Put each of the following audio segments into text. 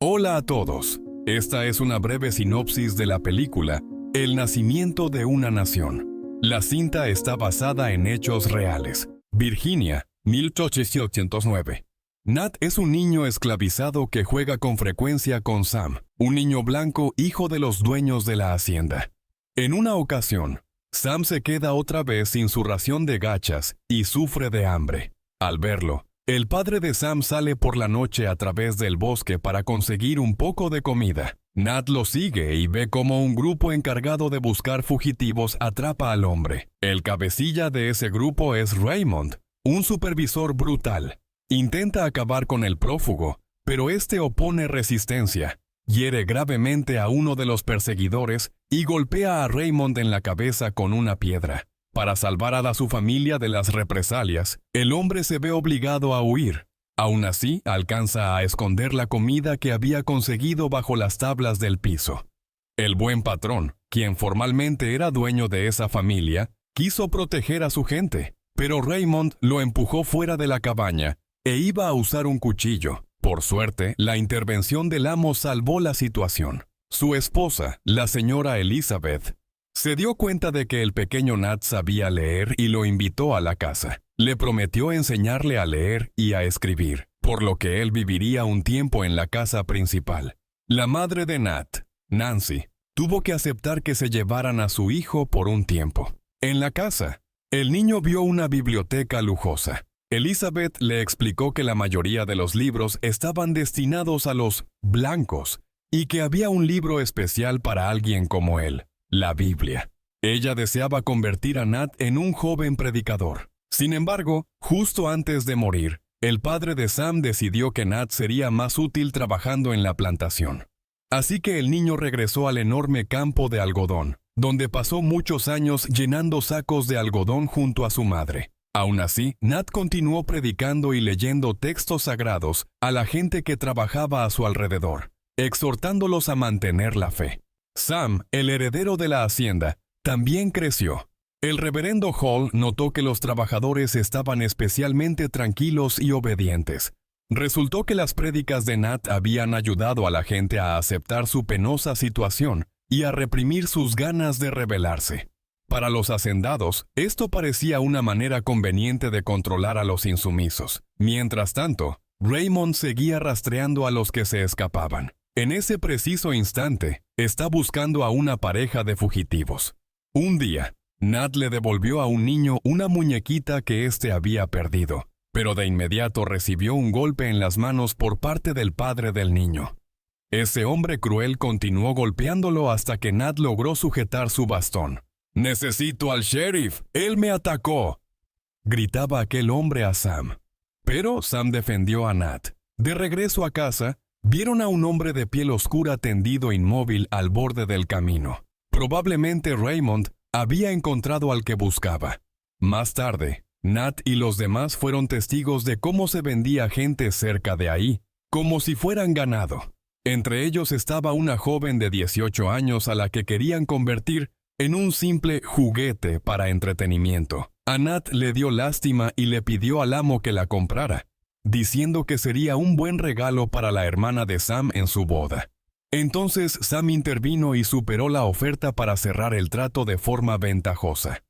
Hola a todos. Esta es una breve sinopsis de la película El nacimiento de una nación. La cinta está basada en hechos reales. Virginia, 1809. Nat es un niño esclavizado que juega con frecuencia con Sam, un niño blanco hijo de los dueños de la hacienda. En una ocasión, Sam se queda otra vez sin su ración de gachas y sufre de hambre. Al verlo, el padre de Sam sale por la noche a través del bosque para conseguir un poco de comida. Nat lo sigue y ve cómo un grupo encargado de buscar fugitivos atrapa al hombre. El cabecilla de ese grupo es Raymond, un supervisor brutal. Intenta acabar con el prófugo, pero este opone resistencia, hiere gravemente a uno de los perseguidores y golpea a Raymond en la cabeza con una piedra. Para salvar a su familia de las represalias, el hombre se ve obligado a huir. Aún así, alcanza a esconder la comida que había conseguido bajo las tablas del piso. El buen patrón, quien formalmente era dueño de esa familia, quiso proteger a su gente, pero Raymond lo empujó fuera de la cabaña e iba a usar un cuchillo. Por suerte, la intervención del amo salvó la situación. Su esposa, la señora Elizabeth, se dio cuenta de que el pequeño Nat sabía leer y lo invitó a la casa. Le prometió enseñarle a leer y a escribir, por lo que él viviría un tiempo en la casa principal. La madre de Nat, Nancy, tuvo que aceptar que se llevaran a su hijo por un tiempo. En la casa, el niño vio una biblioteca lujosa. Elizabeth le explicó que la mayoría de los libros estaban destinados a los blancos y que había un libro especial para alguien como él. La Biblia. Ella deseaba convertir a Nat en un joven predicador. Sin embargo, justo antes de morir, el padre de Sam decidió que Nat sería más útil trabajando en la plantación. Así que el niño regresó al enorme campo de algodón, donde pasó muchos años llenando sacos de algodón junto a su madre. Aún así, Nat continuó predicando y leyendo textos sagrados a la gente que trabajaba a su alrededor, exhortándolos a mantener la fe. Sam, el heredero de la hacienda, también creció. El reverendo Hall notó que los trabajadores estaban especialmente tranquilos y obedientes. Resultó que las prédicas de Nat habían ayudado a la gente a aceptar su penosa situación y a reprimir sus ganas de rebelarse. Para los hacendados, esto parecía una manera conveniente de controlar a los insumisos. Mientras tanto, Raymond seguía rastreando a los que se escapaban. En ese preciso instante, está buscando a una pareja de fugitivos. Un día, Nat le devolvió a un niño una muñequita que éste había perdido, pero de inmediato recibió un golpe en las manos por parte del padre del niño. Ese hombre cruel continuó golpeándolo hasta que Nat logró sujetar su bastón. «¡Necesito al sheriff! ¡Él me atacó!», gritaba aquel hombre a Sam. Pero Sam defendió a Nat. De regreso a casa, vieron a un hombre de piel oscura tendido inmóvil al borde del camino. Probablemente Raymond había encontrado al que buscaba. Más tarde, Nat y los demás fueron testigos de cómo se vendía gente cerca de ahí, como si fueran ganado. Entre ellos estaba una joven de 18 años a la que querían convertir en un simple juguete para entretenimiento. A Nat le dio lástima y le pidió al amo que la comprara, diciendo que sería un buen regalo para la hermana de Sam en su boda. Entonces Sam intervino y superó la oferta para cerrar el trato de forma ventajosa.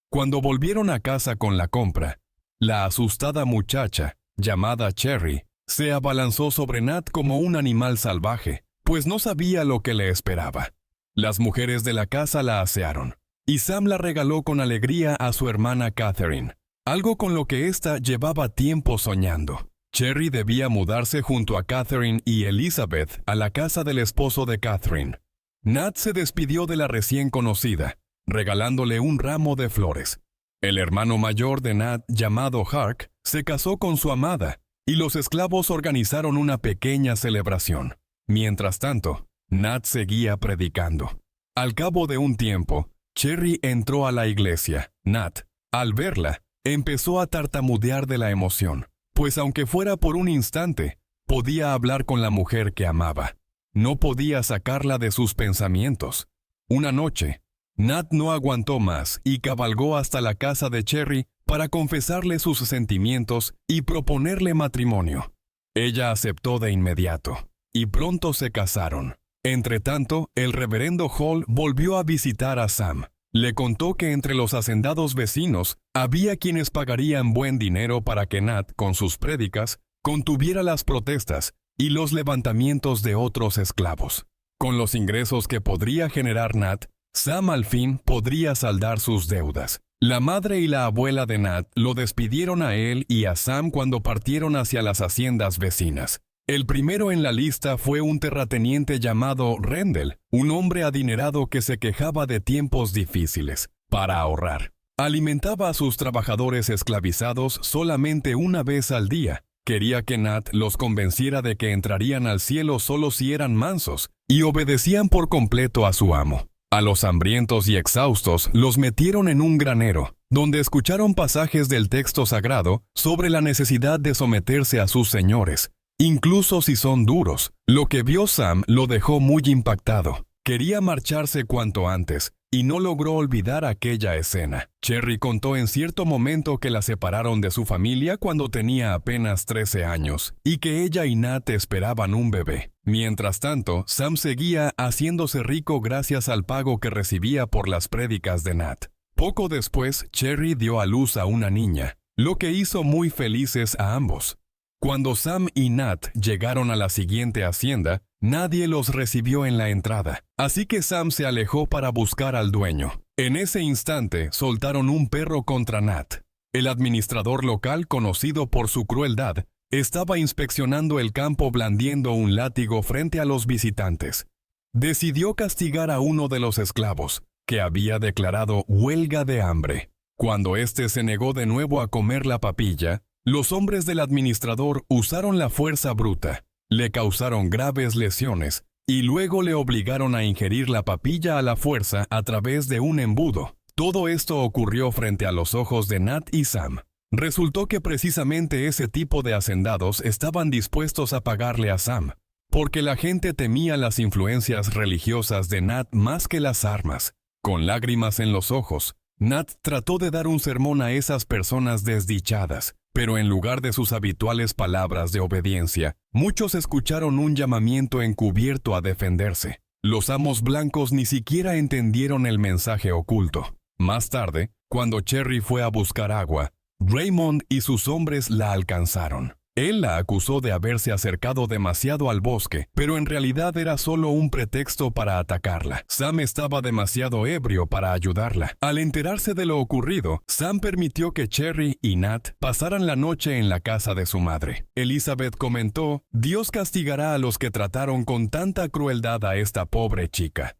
Cuando volvieron a casa con la compra, la asustada muchacha, llamada Cherry, se abalanzó sobre Nat como un animal salvaje, pues no sabía lo que le esperaba. Las mujeres de la casa la asearon, y Sam la regaló con alegría a su hermana Catherine, algo con lo que ésta llevaba tiempo soñando. Cherry debía mudarse junto a Catherine y Elizabeth a la casa del esposo de Catherine. Nat se despidió de la recién conocida, regalándole un ramo de flores. El hermano mayor de Nat, llamado Hark, se casó con su amada, y los esclavos organizaron una pequeña celebración. Mientras tanto, Nat seguía predicando. Al cabo de un tiempo, Cherry entró a la iglesia. Nat, al verla, empezó a tartamudear de la emoción, pues aunque fuera por un instante, podía hablar con la mujer que amaba. No podía sacarla de sus pensamientos. Una noche, Nat no aguantó más y cabalgó hasta la casa de Cherry para confesarle sus sentimientos y proponerle matrimonio. Ella aceptó de inmediato. y pronto se casaron. Entretanto, el reverendo Hall volvió a visitar a Sam. Le contó que entre los hacendados vecinos había quienes pagarían buen dinero para que Nat, con sus prédicas, contuviera las protestas y los levantamientos de otros esclavos. Con los ingresos que podría generar Nat, Sam al fin podría saldar sus deudas. La madre y la abuela de Nat lo despidieron a él y a Sam cuando partieron hacia las haciendas vecinas. El primero en la lista fue un terrateniente llamado Rendell, un hombre adinerado que se quejaba de tiempos difíciles. Para ahorrar, alimentaba a sus trabajadores esclavizados solamente una vez al día. Quería que Nat los convenciera de que entrarían al cielo solo si eran mansos y obedecían por completo a su amo. A los hambrientos y exhaustos los metieron en un granero, donde escucharon pasajes del texto sagrado sobre la necesidad de someterse a sus señores, incluso si son duros. Lo que vio Sam lo dejó muy impactado. Quería marcharse cuanto antes, y no logró olvidar aquella escena. Cherry contó en cierto momento que la separaron de su familia cuando tenía apenas 13 años, y que ella y Nat esperaban un bebé. Mientras tanto, Sam seguía haciéndose rico gracias al pago que recibía por las prédicas de Nat. Poco después, Cherry dio a luz a una niña, lo que hizo muy felices a ambos. Cuando Sam y Nat llegaron a la siguiente hacienda, nadie los recibió en la entrada, así que Sam se alejó para buscar al dueño. En ese instante, soltaron un perro contra Nat. El administrador local, conocido por su crueldad, estaba inspeccionando el campo blandiendo un látigo frente a los visitantes. Decidió castigar a uno de los esclavos, que había declarado huelga de hambre. Cuando éste se negó de nuevo a comer la papilla, los hombres del administrador usaron la fuerza bruta, le causaron graves lesiones y luego le obligaron a ingerir la papilla a la fuerza a través de un embudo. Todo esto ocurrió frente a los ojos de Nat y Sam. Resultó que precisamente ese tipo de hacendados estaban dispuestos a pagarle a Sam, porque la gente temía las influencias religiosas de Nat más que las armas. Con lágrimas en los ojos, Nat trató de dar un sermón a esas personas desdichadas, pero en lugar de sus habituales palabras de obediencia, muchos escucharon un llamamiento encubierto a defenderse. Los amos blancos ni siquiera entendieron el mensaje oculto. Más tarde, cuando Cherry fue a buscar agua, Raymond y sus hombres la alcanzaron. Él la acusó de haberse acercado demasiado al bosque, pero en realidad era solo un pretexto para atacarla. Sam estaba demasiado ebrio para ayudarla. Al enterarse de lo ocurrido, Sam permitió que Cherry y Nat pasaran la noche en la casa de su madre. Elizabeth comentó: «Dios castigará a los que trataron con tanta crueldad a esta pobre chica».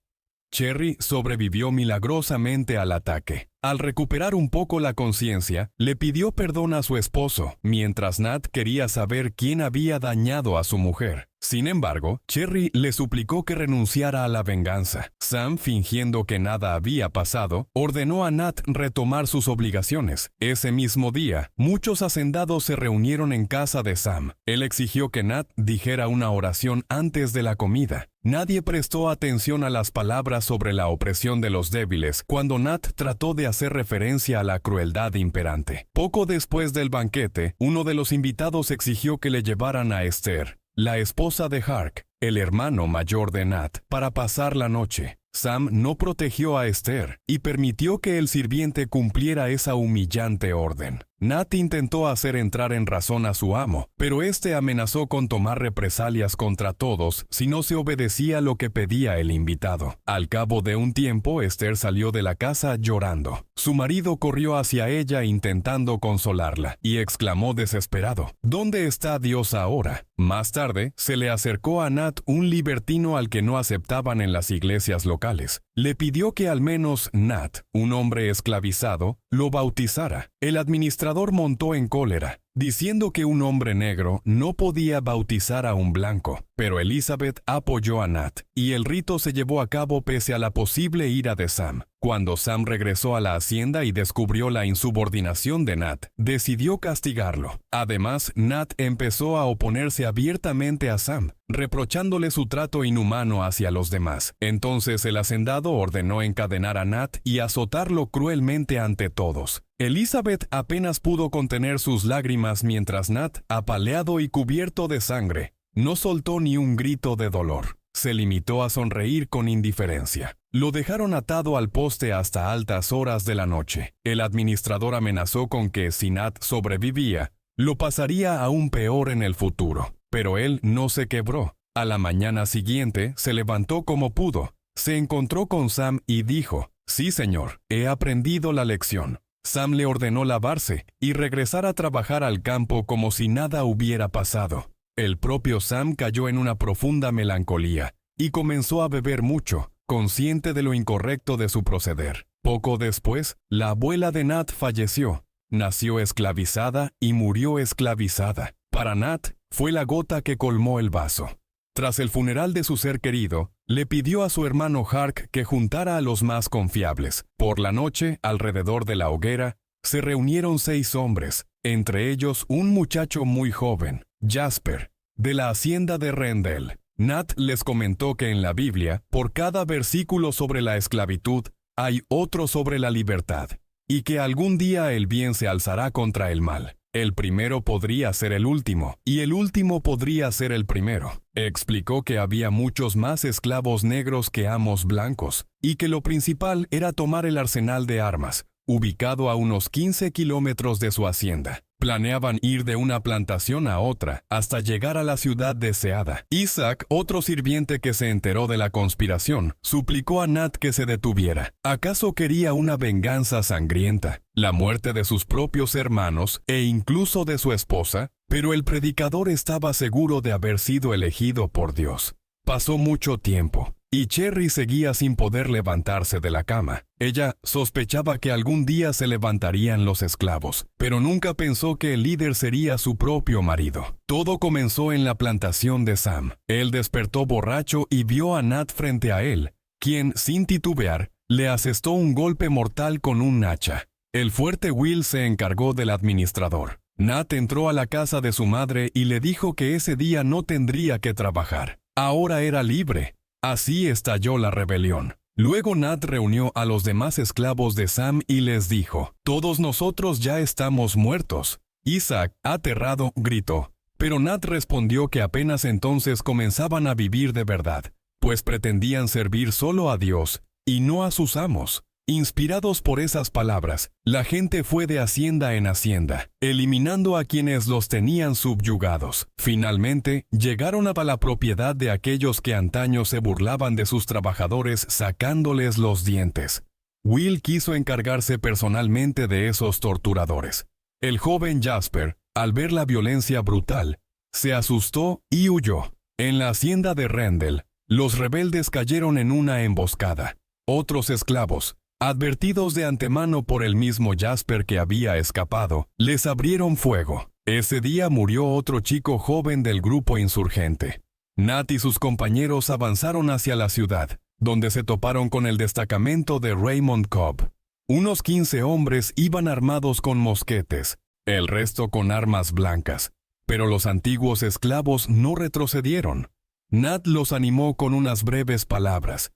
Cherry sobrevivió milagrosamente al ataque. Al recuperar un poco la conciencia, le pidió perdón a su esposo, mientras Nat quería saber quién había dañado a su mujer. Sin embargo, Cherry le suplicó que renunciara a la venganza. Sam, fingiendo que nada había pasado, ordenó a Nat retomar sus obligaciones. Ese mismo día, muchos hacendados se reunieron en casa de Sam. Él exigió que Nat dijera una oración antes de la comida. Nadie prestó atención a las palabras sobre la opresión de los débiles cuando Nat trató de hacer referencia a la crueldad imperante. Poco después del banquete, uno de los invitados exigió que le llevaran a Esther, la esposa de Hark, el hermano mayor de Nat, para pasar la noche. Sam no protegió a Esther y permitió que el sirviente cumpliera esa humillante orden. Nat intentó hacer entrar en razón a su amo, pero éste amenazó con tomar represalias contra todos si no se obedecía lo que pedía el invitado. Al cabo de un tiempo, Esther salió de la casa llorando. Su marido corrió hacia ella intentando consolarla y exclamó desesperado: «¿Dónde está Dios ahora?». Más tarde, se le acercó a Nat un libertino al que no aceptaban en las iglesias locales. Le pidió que al menos Nat, un hombre esclavizado, lo bautizara. El administrador montó en cólera, diciendo que un hombre negro no podía bautizar a un blanco. Pero Elizabeth apoyó a Nat, y el rito se llevó a cabo pese a la posible ira de Sam. Cuando Sam regresó a la hacienda y descubrió la insubordinación de Nat, decidió castigarlo. Además, Nat empezó a oponerse abiertamente a Sam, reprochándole su trato inhumano hacia los demás. Entonces el hacendado ordenó encadenar a Nat y azotarlo cruelmente ante todos. Elizabeth apenas pudo contener sus lágrimas mientras Nat, apaleado y cubierto de sangre, No soltó ni un grito de dolor. Se limitó a sonreír con indiferencia. Lo dejaron atado al poste hasta altas horas de la noche. El administrador amenazó con que, si Nat sobrevivía, lo pasaría aún peor en el futuro. Pero él no se quebró. A la mañana siguiente, se levantó como pudo. Se encontró con Sam y dijo: «Sí, señor, he aprendido la lección». Sam le ordenó lavarse y regresar a trabajar al campo como si nada hubiera pasado. El propio Sam cayó en una profunda melancolía y comenzó a beber mucho, consciente de lo incorrecto de su proceder. Poco después, la abuela de Nat falleció. Nació esclavizada y murió esclavizada. Para Nat, fue la gota que colmó el vaso. Tras el funeral de su ser querido, le pidió a su hermano Hark que juntara a los más confiables. Por la noche, alrededor de la hoguera, se reunieron 6 hombres, entre ellos un muchacho muy joven, Jasper, de la hacienda de Rendell. Nat les comentó que en la Biblia, por cada versículo sobre la esclavitud, hay otro sobre la libertad, y que algún día el bien se alzará contra el mal. El primero podría ser el último, y el último podría ser el primero. Explicó que había muchos más esclavos negros que amos blancos, y que lo principal era tomar el arsenal de armas, ubicado a unos 15 kilómetros de su hacienda. Planeaban ir de una plantación a otra, hasta llegar a la ciudad deseada. Isaac, otro sirviente que se enteró de la conspiración, suplicó a Nat que se detuviera. ¿Acaso quería una venganza sangrienta, la muerte de sus propios hermanos e incluso de su esposa? Pero el predicador estaba seguro de haber sido elegido por Dios. Pasó mucho tiempo, y Cherry seguía sin poder levantarse de la cama. Ella sospechaba que algún día se levantarían los esclavos, pero nunca pensó que el líder sería su propio marido. Todo comenzó en la plantación de Sam. Él despertó borracho y vio a Nat frente a él, quien, sin titubear, le asestó un golpe mortal con un hacha. El fuerte Will se encargó del administrador. Nat entró a la casa de su madre y le dijo que ese día no tendría que trabajar. Ahora era libre. Así estalló la rebelión. Luego Nat reunió a los demás esclavos de Sam y les dijo: «Todos nosotros ya estamos muertos». Isaac, aterrado, gritó. Pero Nat respondió que apenas entonces comenzaban a vivir de verdad, pues pretendían servir solo a Dios y no a sus amos. Inspirados por esas palabras, la gente fue de hacienda en hacienda, eliminando a quienes los tenían subyugados. Finalmente, llegaron a la propiedad de aquellos que antaño se burlaban de sus trabajadores sacándoles los dientes. Will quiso encargarse personalmente de esos torturadores. El joven Jasper, al ver la violencia brutal, se asustó y huyó. En la hacienda de Rendell, los rebeldes cayeron en una emboscada. Otros esclavos, advertidos de antemano por el mismo Jasper que había escapado, les abrieron fuego. Ese día murió otro chico joven del grupo insurgente. Nat y sus compañeros avanzaron hacia la ciudad, donde se toparon con el destacamento de Raymond Cobb. Unos 15 hombres iban armados con mosquetes, el resto con armas blancas, pero los antiguos esclavos no retrocedieron. Nat los animó con unas breves palabras,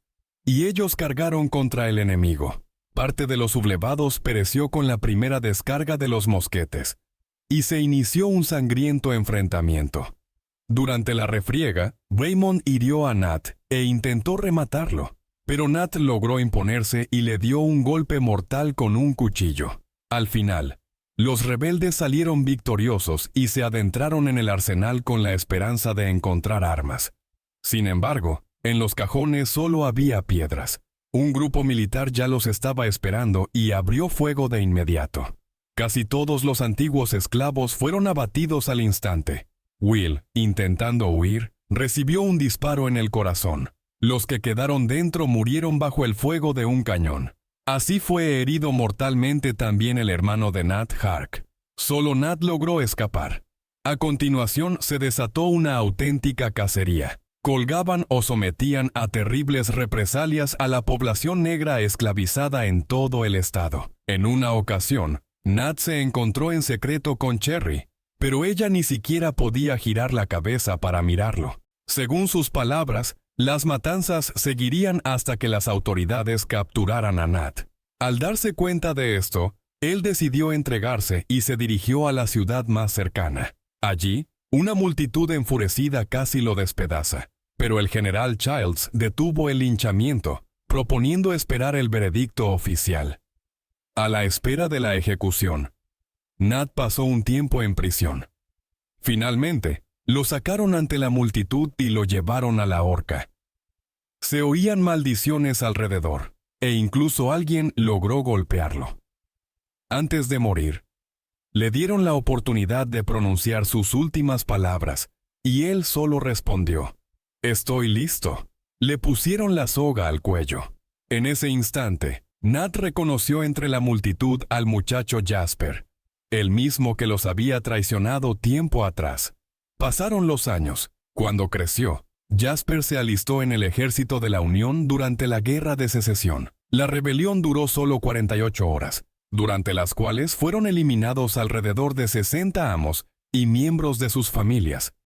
y ellos cargaron contra el enemigo. Parte de los sublevados pereció con la primera descarga de los mosquetes, y se inició un sangriento enfrentamiento. Durante la refriega, Raymond hirió a Nat e intentó rematarlo, pero Nat logró imponerse y le dio un golpe mortal con un cuchillo. Al final, los rebeldes salieron victoriosos y se adentraron en el arsenal con la esperanza de encontrar armas. Sin embargo, en los cajones solo había piedras. Un grupo militar ya los estaba esperando y abrió fuego de inmediato. Casi todos los antiguos esclavos fueron abatidos al instante. Will, intentando huir, recibió un disparo en el corazón. Los que quedaron dentro murieron bajo el fuego de un cañón. Así fue herido mortalmente también el hermano de Nat, Hark. Solo Nat logró escapar. A continuación se desató una auténtica cacería. Colgaban o sometían a terribles represalias a la población negra esclavizada en todo el estado. En una ocasión, Nat se encontró en secreto con Cherry, pero ella ni siquiera podía girar la cabeza para mirarlo. Según sus palabras, las matanzas seguirían hasta que las autoridades capturaran a Nat. Al darse cuenta de esto, él decidió entregarse y se dirigió a la ciudad más cercana. Allí, Una multitud enfurecida casi lo despedaza, pero el general Childs detuvo el linchamiento, proponiendo esperar el veredicto oficial. A la espera de la ejecución, Nat pasó un tiempo en prisión. Finalmente, lo sacaron ante la multitud y lo llevaron a la horca. Se oían maldiciones alrededor, e incluso alguien logró golpearlo. Antes de morir, le dieron la oportunidad de pronunciar sus últimas palabras, y él solo respondió: «Estoy listo». Le pusieron la soga al cuello. En ese instante, Nat reconoció entre la multitud al muchacho Jasper, el mismo que los había traicionado tiempo atrás. Pasaron los años. Cuando creció, Jasper se alistó en el ejército de la Unión durante la Guerra de Secesión. La rebelión duró solo 48 horas, durante las cuales fueron eliminados alrededor de 60 amos y miembros de sus familias.